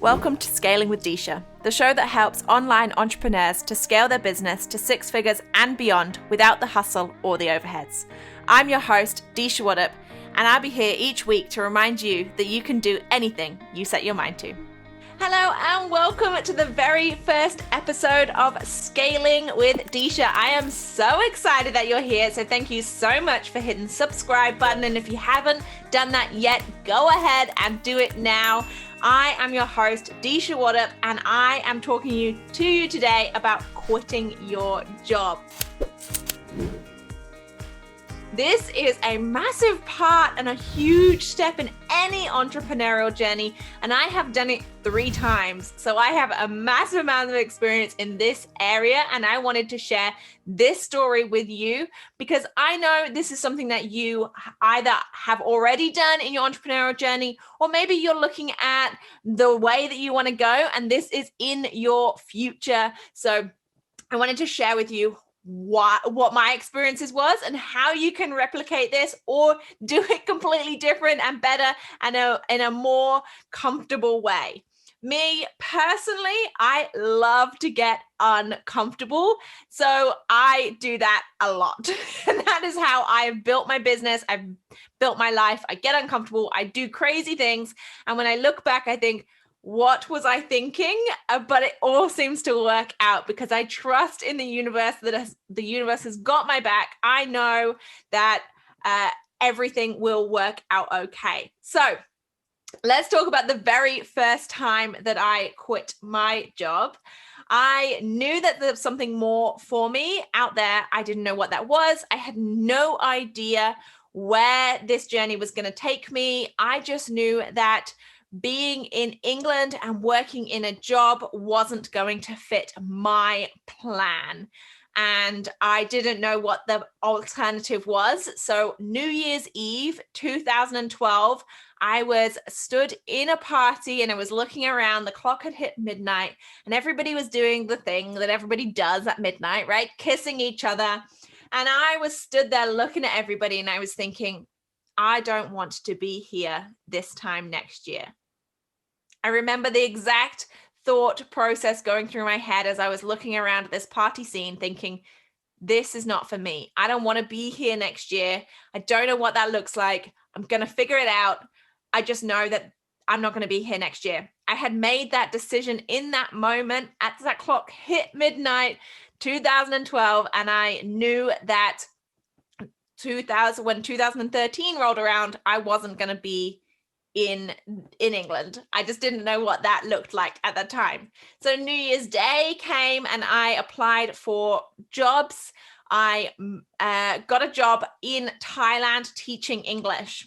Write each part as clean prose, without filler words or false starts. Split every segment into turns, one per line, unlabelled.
Welcome to Scaling with Deasha, the show that helps online entrepreneurs to scale their business to six figures and beyond without the hustle or the overheads. I'm your host, Deasha Waddup, and I'll be here each week to remind you that you can do anything you set your mind to. Hello and welcome to the very first episode of Scaling with Deasha. I am so excited that you're here, so thank you so much for hitting the subscribe button, and if you haven't done that yet, go ahead and do it now. I am your host, Deasha Waddup, and I am talking to you today about quitting your job. This is a massive part and a huge step in any entrepreneurial journey, and I have done it 3 times. So I have a massive amount of experience in this area, and I wanted to share this story with you because I know this is something that you either have already done in your entrepreneurial journey, or maybe you're looking at the way that you want to go, and this is in your future. So I wanted to share with you what my experiences was and how you can replicate this or do it completely different and better and in a more comfortable way. Me personally, I love to get uncomfortable. So I do that a lot. And that is how I have built my business. I've built my life. I get uncomfortable. I do crazy things. And when I look back, I think, what was I thinking? But it all seems to work out because I trust in the universe that the universe has got my back. I know that everything will work out okay. So let's talk about the very first time that I quit my job. I knew that there was something more for me out there. I didn't know what that was. I had no idea where this journey was going to take me. I just knew that being in England and working in a job wasn't going to fit my plan. And I didn't know what the alternative was. So New Year's Eve, 2012, I was stood in a party and I was looking around. The clock had hit midnight and everybody was doing the thing that everybody does at midnight, right? Kissing each other. And I was stood there looking at everybody and I was thinking, I don't want to be here this time next year. I remember the exact thought process going through my head as I was looking around at this party scene thinking, this is not for me. I don't want to be here next year. I don't know what that looks like. I'm going to figure it out. I just know that I'm not going to be here next year. I had made that decision in that moment as that clock hit midnight, 2012, and I knew that when 2013 rolled around, I wasn't going to be in England. I just didn't know what that looked like at the time. So New Year's Day came and I applied for jobs. I got a job in Thailand teaching English.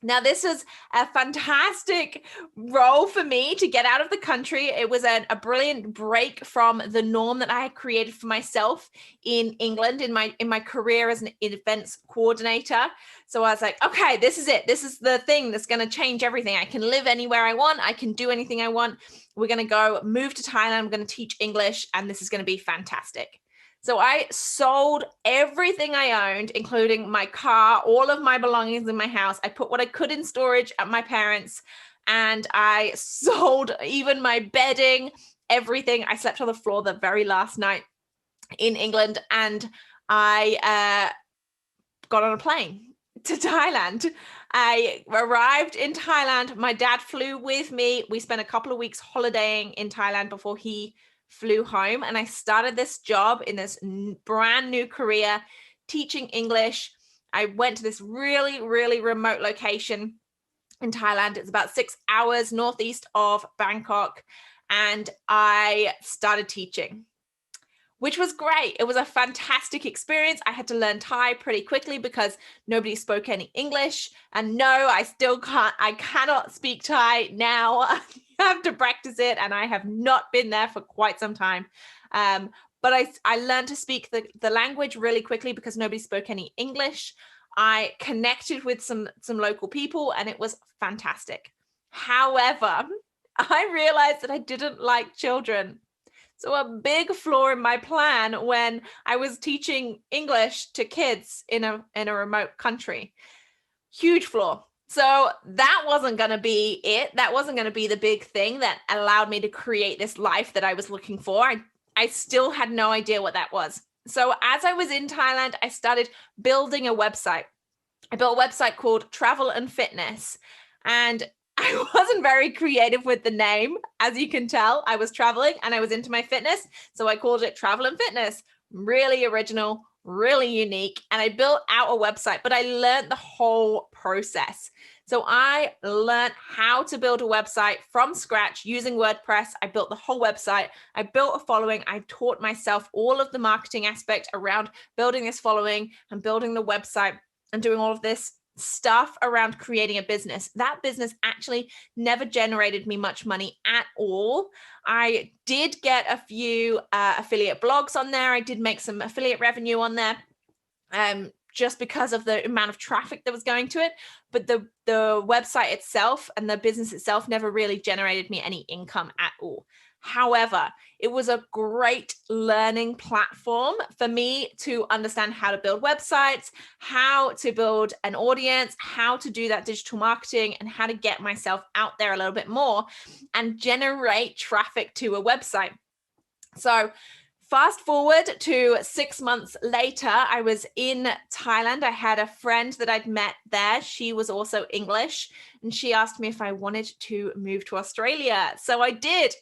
Now, this was a fantastic role for me to get out of the country. It was a brilliant break from the norm that I had created for myself in England in my career as an events coordinator. So I was like, okay, this is it. This is the thing that's going to change everything. I can live anywhere I want. I can do anything I want. We're going to go move to Thailand. I'm going to teach English, and this is going to be fantastic. So I sold everything I owned, including my car, all of my belongings in my house. I put what I could in storage at my parents', and I sold even my bedding, everything. I slept on the floor the very last night in England, and I got on a plane to Thailand. I arrived in Thailand. My dad flew with me. We spent a couple of weeks holidaying in Thailand before he flew home, and I started this job in this brand new career teaching English. I went to this really, really remote location in Thailand. It's about 6 hours northeast of Bangkok, and I started teaching, which was great. It was a fantastic experience. I had to learn Thai pretty quickly because nobody spoke any English. And no, I cannot speak Thai now. I have to practice it, and I have not been there for quite some time. But I learned to speak the language really quickly because nobody spoke any English. I connected with some local people, and it was fantastic. However, I realized that I didn't like children. So a big flaw in my plan when I was teaching English to kids in a remote country. Huge flaw. So that wasn't going to be it. That wasn't going to be the big thing that allowed me to create this life that I was looking for. I still had no idea what that was. So as I was in Thailand, I started building a website. I built a website called Travel and Fitness. And I wasn't very creative with the name. As you can tell, I was traveling and I was into my fitness. So I called it Travel and Fitness. Really original, really unique. And I built out a website, but I learned the whole process. So I learned how to build a website from scratch using WordPress. I built the whole website. I built a following. I taught myself all of the marketing aspect around building this following and building the website and doing all of this stuff around creating a business. That business actually never generated me much money at all. I did get a few affiliate blogs on there. I did make some affiliate revenue on there. Just because of the amount of traffic that was going to it. But the website itself and the business itself never really generated me any income at all. However, it was a great learning platform for me to understand how to build websites, how to build an audience, how to do that digital marketing, and how to get myself out there a little bit more and generate traffic to a website. So fast forward to 6 months later, I was in Thailand. I had a friend that I'd met there. She was also English, and she asked me if I wanted to move to Australia. So I did.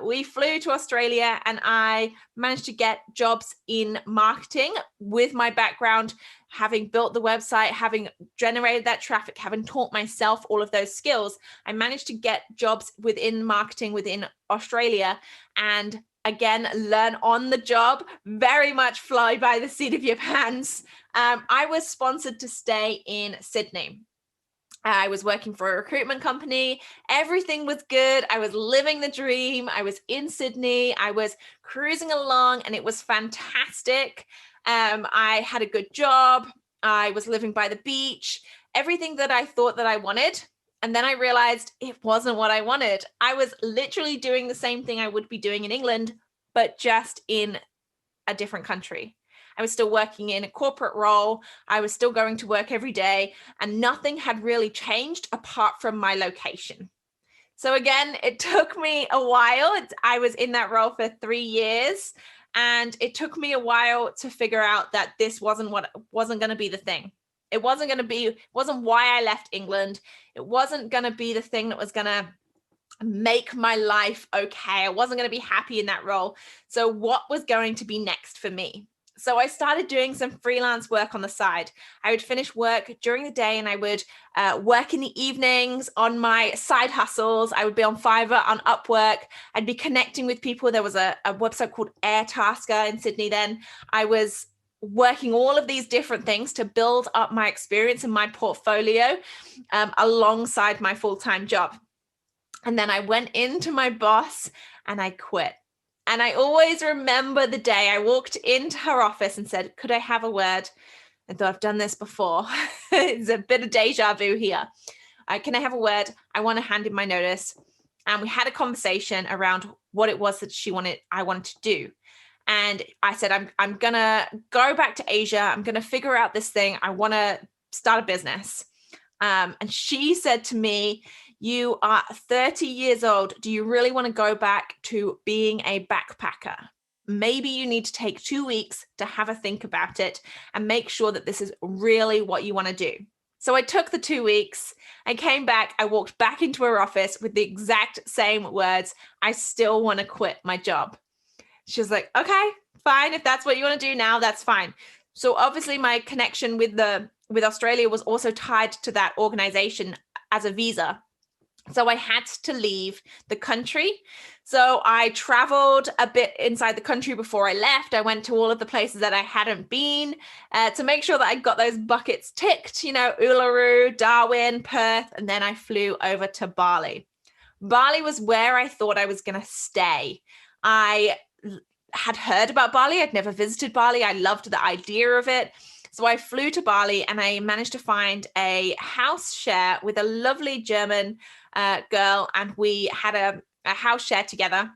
We flew to Australia and I managed to get jobs in marketing with my background, having built the website, having generated that traffic, having taught myself all of those skills. I managed to get jobs within marketing within Australia and again, learn on the job, very much fly by the seat of your pants. I was sponsored to stay in Sydney. I was working for a recruitment company. Everything was good. I was living the dream. I was in Sydney. I was cruising along and it was fantastic. I had a good job. I was living by the beach. Everything that I thought that I wanted. And then I realized it wasn't what I wanted. I was literally doing the same thing I would be doing in England, but just in a different country. I was still working in a corporate role. I was still going to work every day, and nothing had really changed apart from my location. So again, it took me a while. I was in that role for 3 years, and it took me a while to figure out that this wasn't going to be the thing. It wasn't why I left England. It wasn't going to be the thing that was going to make my life okay. I wasn't going to be happy in that role. So what was going to be next for me? So I started doing some freelance work on the side. I would finish work during the day and I would work in the evenings on my side hustles. I would be on Fiverr, on Upwork. I'd be connecting with people. There was a website called Airtasker in Sydney then. I was working all of these different things to build up my experience and my portfolio alongside my full-time job. And then I went into my boss and I quit. And I always remember the day I walked into her office and said, could I have a word? I thought I've done this before. It's a bit of deja vu here. Can I have a word? I want to hand in my notice. And we had a conversation around what it was that I wanted to do. And I said, I'm going to go back to Asia. I'm going to figure out this thing. I want to start a business. And she said to me, you are 30 years old. Do you really want to go back to being a backpacker? Maybe you need to take 2 weeks to have a think about it and make sure that this is really what you want to do. So I took the 2 weeks. I came back. I walked back into her office with the exact same words. I still want to quit my job. She was like, okay, fine. If that's what you want to do now, that's fine. So obviously my connection with Australia was also tied to that organization as a visa. So I had to leave the country. So I traveled a bit inside the country before I left. I went to all of the places that I hadn't been to make sure that I got those buckets ticked, Uluru, Darwin, Perth, and then I flew over to Bali. Bali was where I thought I was going to stay. I had heard about Bali. I'd never visited Bali. I loved the idea of it. So I flew to Bali and I managed to find a house share with a lovely German girl, and we had a house share together.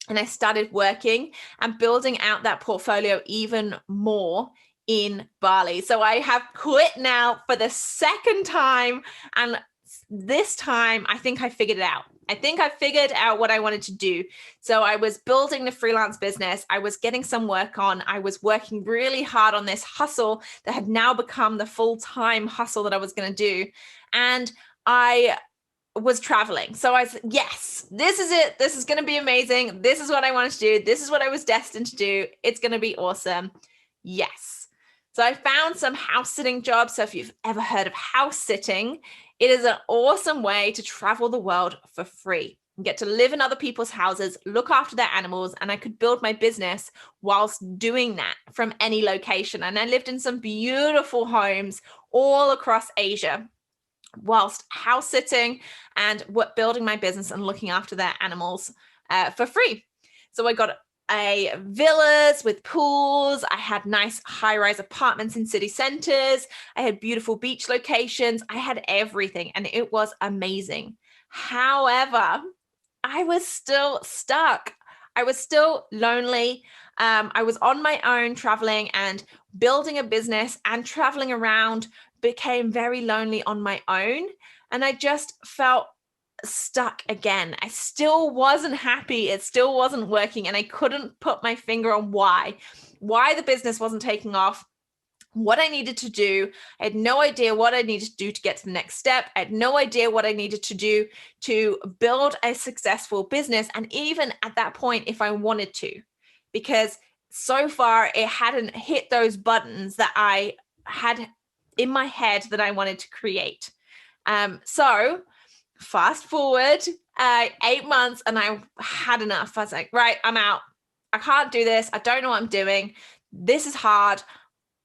And I started working and building out that portfolio even more in Bali. So I have quit now for the second time. And this time, I think I figured it out. I think I figured out what I wanted to do. So I was building the freelance business. I was getting some work on. I was working really hard on this hustle that had now become the full-time hustle that I was going to do. And I was traveling. So I said, yes, this is it. This is going to be amazing. This is what I wanted to do. This is what I was destined to do. It's going to be awesome. Yes. So I found some house sitting jobs. So if you've ever heard of house sitting, it is an awesome way to travel the world for free and get to live in other people's houses, look after their animals, and I could build my business whilst doing that from any location. And I lived in some beautiful homes all across Asia whilst house sitting and building my business and looking after their animals for free. So I got villas with pools. I had nice high-rise apartments in city centers. I had beautiful beach locations. I had everything, and it was amazing. However, I was still stuck. I was still lonely. I was on my own traveling, and building a business and traveling around became very lonely on my own. And I just felt stuck again. I still wasn't happy. It still wasn't working. And I couldn't put my finger on why the business wasn't taking off, what I needed to do. I had no idea what I needed to do to get to the next step. I had no idea what I needed to do to build a successful business. And even at that point, if I wanted to, because so far it hadn't hit those buttons that I had in my head that I wanted to create. So fast forward 8 months, and I had enough. I was like, right, I'm out. I can't do this. I don't know what I'm doing. This is hard.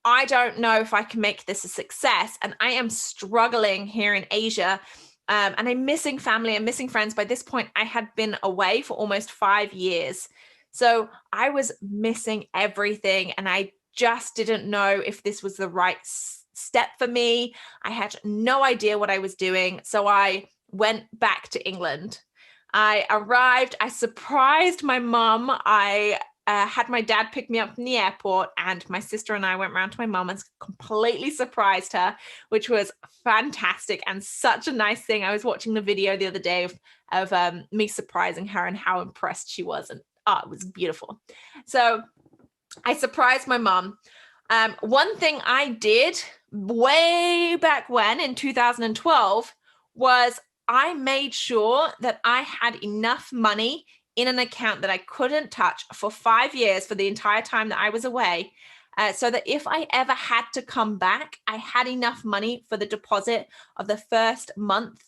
I don't know if I can make this a success. And I am struggling here in Asia. And I'm missing family. I'm missing friends. By this point, I had been away for almost 5 years. So I was missing everything. And I just didn't know if this was the right step for me. I had no idea what I was doing. So I went back to England. I arrived. I surprised my mum. I had my dad pick me up from the airport, and my sister and I went round to my mum and completely surprised her, which was fantastic and such a nice thing. I was watching the video the other day of me surprising her and how impressed she was. And it was beautiful. So I surprised my mum. One thing I did way back when in 2012 was I made sure that I had enough money in an account that I couldn't touch for 5 years, for the entire time that I was away, so that if I ever had to come back, I had enough money for the deposit of the first month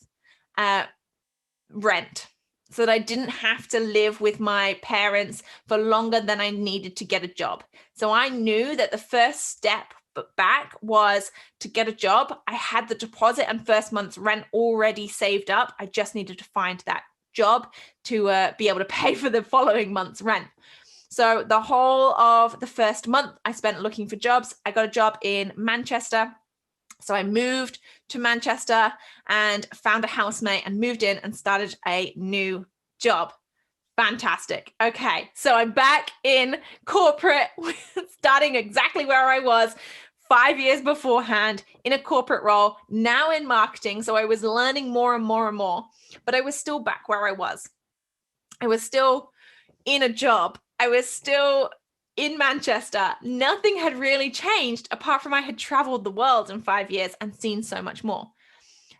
rent, so that I didn't have to live with my parents for longer than I needed to get a job. So I knew that the first step back was to get a job. I had the deposit and first month's rent already saved up. I just needed to find that job to be able to pay for the following month's rent. So the whole of the first month I spent looking for jobs. I got a job in Manchester. So I moved to Manchester and found a housemate and moved in and started a new job. Fantastic. Okay, so I'm back in corporate, starting exactly where I was 5 years beforehand, in a corporate role, now in marketing. So I was learning more and more and more, but I was still back where I was. I was still in a job. I was still in Manchester. Nothing had really changed apart from I had traveled the world in 5 years and seen so much more.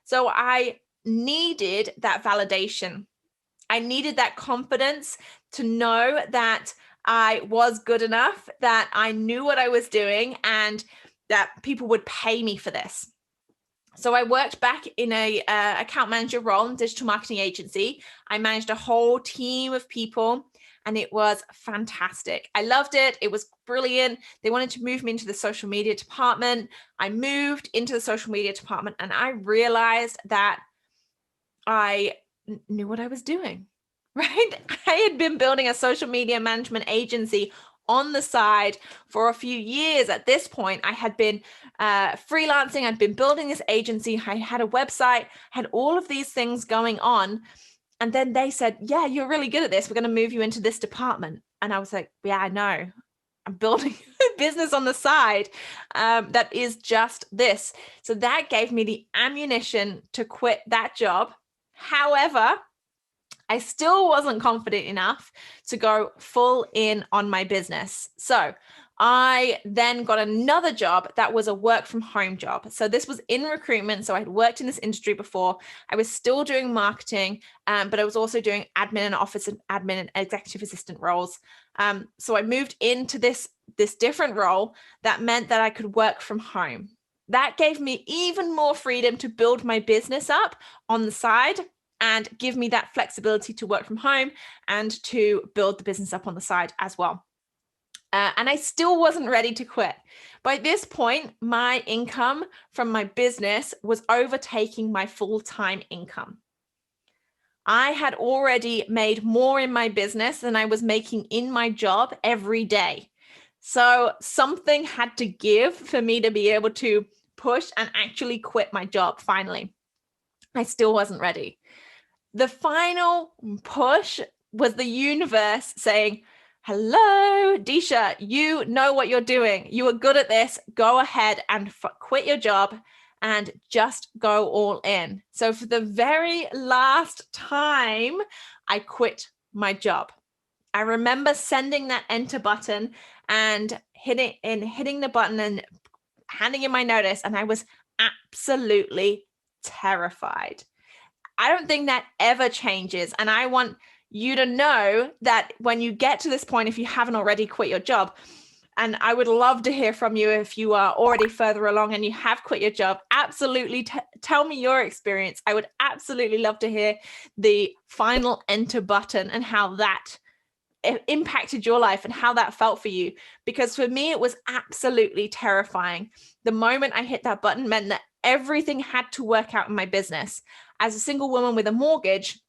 So I needed that validation. I needed that confidence to know that I was good enough, that I knew what I was doing, and that people would pay me for this. So I worked back in a account manager role in digital marketing agency. I managed a whole team of people, and it was fantastic. I loved it. It was brilliant. They wanted to move me into the social media department. I moved into the social media department, and I realized that I knew what I was doing, right? I had been building a social media management agency on the side for a few years. At this point, I had been freelancing. I'd been building this agency. I had a website, had all of these things going on. And then they said, yeah, you're really good at this. We're going to move you into this department. And I was like, yeah, I know. I'm building a business on the side that is just this. So that gave me the ammunition to quit that job. However, I still wasn't confident enough to go full in on my business. So I then got another job that was a work from home job. So this was in recruitment. So I had worked in this industry before. I was still doing marketing, but I was also doing admin and office and admin and executive assistant roles. So I moved into this different role that meant that I could work from home. That gave me even more freedom to build my business up on the side and give me that flexibility to work from home and to build the business up on the side as well. And I still wasn't ready to quit. By this point, my income from my business was overtaking my full-time income. I had already made more in my business than I was making in my job every day. So something had to give for me to be able to push and actually quit my job finally. I still wasn't ready. The final push was the universe saying, hello, Deasha, you know what you're doing. You are good at this. Go ahead and quit your job and just go all in. So for the very last time, I quit my job. I remember sending that enter button and hitting the button and handing in my notice, and I was absolutely terrified. I don't think that ever changes. And I want you to know that when you get to this point, if you haven't already quit your job, and I would love to hear from you if you are already further along and you have quit your job, absolutely tell me your experience. I would absolutely love to hear the final enter button and how that impacted your life and how that felt for you. Because for me, it was absolutely terrifying. The moment I hit that button meant that everything had to work out in my business. As a single woman with a mortgage,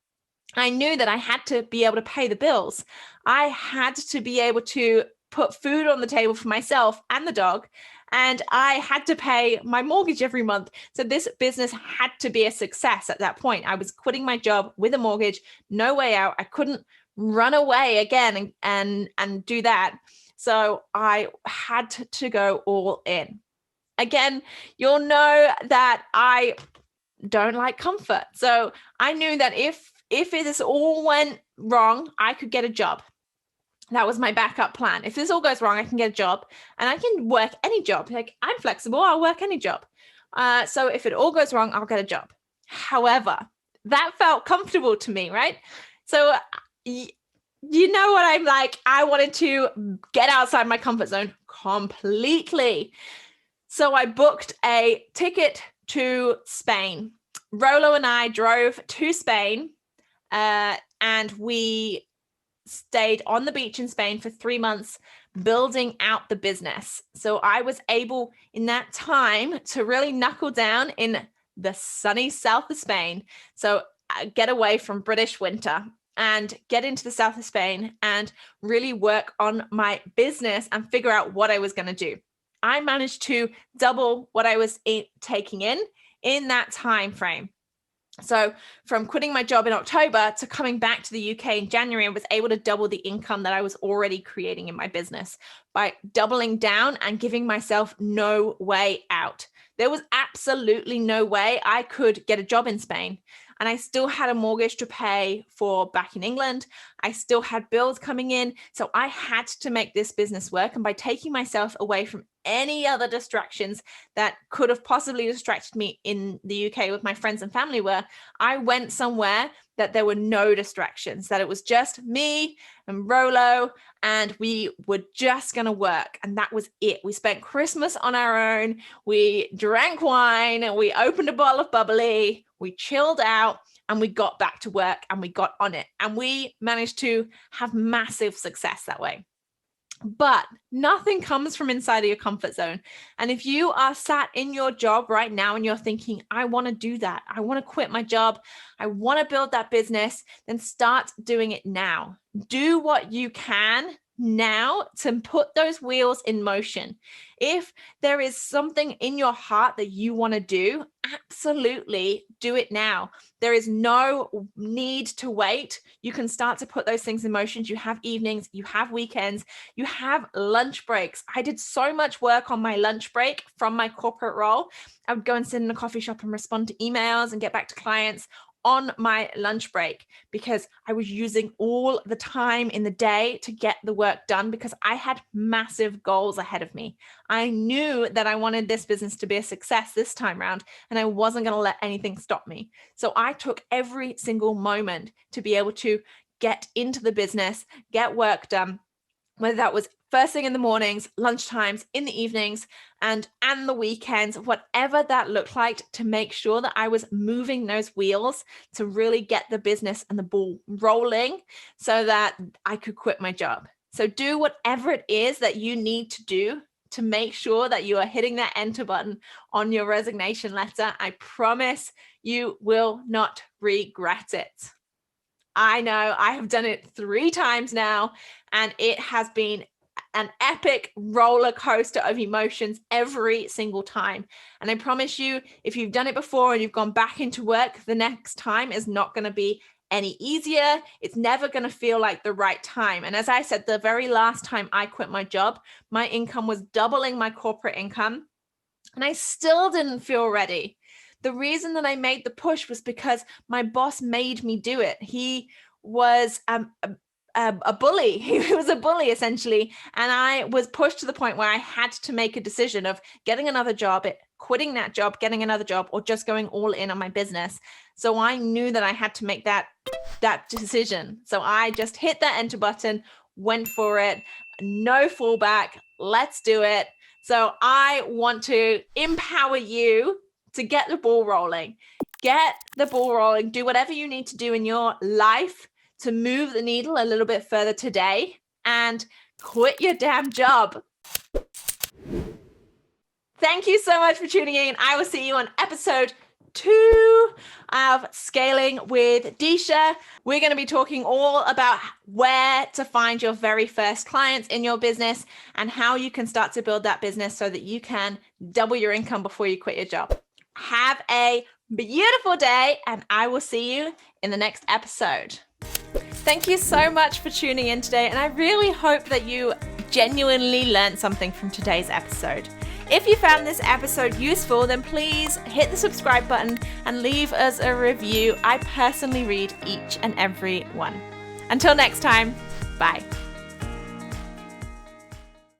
I knew that I had to be able to pay the bills. I had to be able to put food on the table for myself and the dog. And I had to pay my mortgage every month. So this business had to be a success at that point. I was quitting my job with a mortgage, no way out. I couldn't run away again and do that. So I had to go all in. Again, you'll know that I don't like comfort. So I knew that if this all went wrong, I could get a job. That was my backup plan. If this all goes wrong, I can get a job and I can work any job. Like, I'm flexible, I'll work any job. So if it all goes wrong, I'll get a job. However, that felt comfortable to me, right? So you know what I'm like? I wanted to get outside my comfort zone completely. So I booked a ticket to Spain. Rolo and I drove to Spain and we stayed on the beach in Spain for 3 months, building out the business. So I was able in that time to really knuckle down in the sunny south of Spain. So get away from British winter and get into the south of Spain and really work on my business and figure out what I was going to do. I managed to double what I was taking in that time frame. So from quitting my job in October to coming back to the UK in January, I was able to double the income that I was already creating in my business by doubling down and giving myself no way out. There was absolutely no way I could get a job in Spain. And I still had a mortgage to pay for back in England. I still had bills coming in. So I had to make this business work. And by taking myself away from any other distractions that could have possibly distracted me in the UK with my friends and family were, I went somewhere that there were no distractions, that it was just me and Rolo, and we were just going to work. And that was it. We spent Christmas on our own. We drank wine and we opened a bottle of bubbly. We chilled out and we got back to work and we got on it. And we managed to have massive success that way. But nothing comes from inside of your comfort zone. And if you are sat in your job right now and you're thinking, I want to do that, I want to quit my job, I want to build that business, then start doing it now. Do what you can now to put those wheels in motion. If there is something in your heart that you want to do, absolutely do it now. There is no need to wait. You can start to put those things in motion. You have evenings, you have weekends, you have lunch breaks. I did so much work on my lunch break from my corporate role. I would go and sit in a coffee shop and respond to emails and get back to clients on my lunch break, because I was using all the time in the day to get the work done, because I had massive goals ahead of me. I knew that I wanted this business to be a success this time around, and I wasn't going to let anything stop me. So I took every single moment to be able to get into the business, get work done, whether that was first thing in the mornings, lunchtimes, in the evenings, and the weekends, whatever that looked like, to make sure that I was moving those wheels to really get the business and the ball rolling so that I could quit my job. So do whatever it is that you need to do to make sure that you are hitting that enter button on your resignation letter. I promise you will not regret it. I know I have done it 3 times now, and it has been an epic roller coaster of emotions every single time. And I promise you, if you've done it before and you've gone back into work, the next time is not going to be any easier. It's never going to feel like the right time. And as I said, the very last time I quit my job, my income was doubling my corporate income, and I still didn't feel ready. The reason that I made the push was because my boss made me do it. He was a bully. He was a bully, essentially. And I was pushed to the point where I had to make a decision of getting another job, quitting that job, getting another job, or just going all in on my business. So I knew that I had to make that decision. So I just hit that enter button, went for it, no fallback. Let's do it. So I want to empower you to get the ball rolling. Get the ball rolling. Do whatever you need to do in your life to move the needle a little bit further today, and quit your damn job. Thank you so much for tuning in. I will see you on episode 2 of Scaling with Deasha. We're going to be talking all about where to find your very first clients in your business and how you can start to build that business so that you can double your income before you quit your job. Have a beautiful day, and I will see you in the next episode. Thank you so much for tuning in today, and I really hope that you genuinely learned something from today's episode. If you found this episode useful, then please hit the subscribe button and leave us a review. I personally read each and every one. Until next time, bye.